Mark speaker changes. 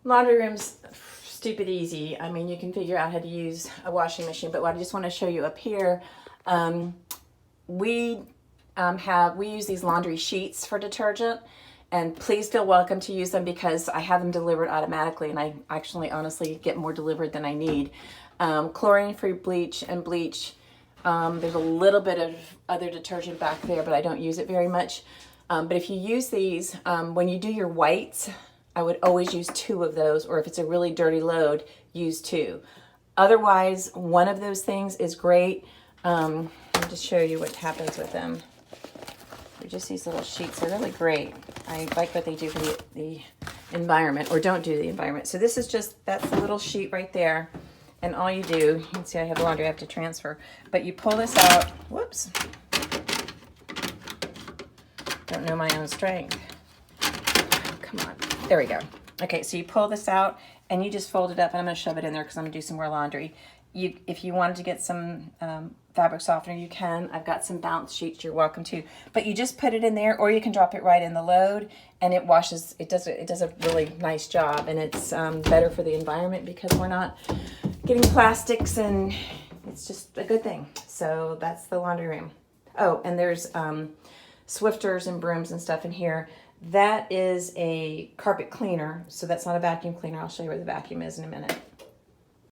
Speaker 1: Laundry room's stupid easy. I mean, you can figure out how to use a washing machine, but what I just want to show you up here, we use these laundry sheets for detergent, and please feel welcome to use them because I have them delivered automatically, and I actually honestly get more delivered than I need. Chlorine-free bleach and bleach. There's a little bit of other detergent back there, but I don't use it very much. But if you use these, when you do your whites, I would always use 2 of those, or if it's a really dirty load, use 2. Otherwise, one of those things is great. Let me just show you what happens with them. They're just these little sheets. They're really great. I like what they do for the environment, or don't do the environment. So this is just, that's the little sheet right there. And all you do, you can see I have laundry I have to transfer, but you pull this out. Whoops. Don't know my own strength. Come on. There we go. Okay, so you pull this out and you just fold it up, and I'm going to shove it in there because I'm going to do some more laundry. If you wanted to get some fabric softener, you can. I've got some bounce sheets, you're welcome to. But you just put it in there, or you can drop it right in the load, and it washes. It does a really nice job, and it's better for the environment because we're not getting plastics, and it's just a good thing. So that's the laundry room. Oh, and there's Swifters and brooms and stuff in here. That is a carpet cleaner, so that's not a vacuum cleaner. I'll show you where the vacuum is in a minute.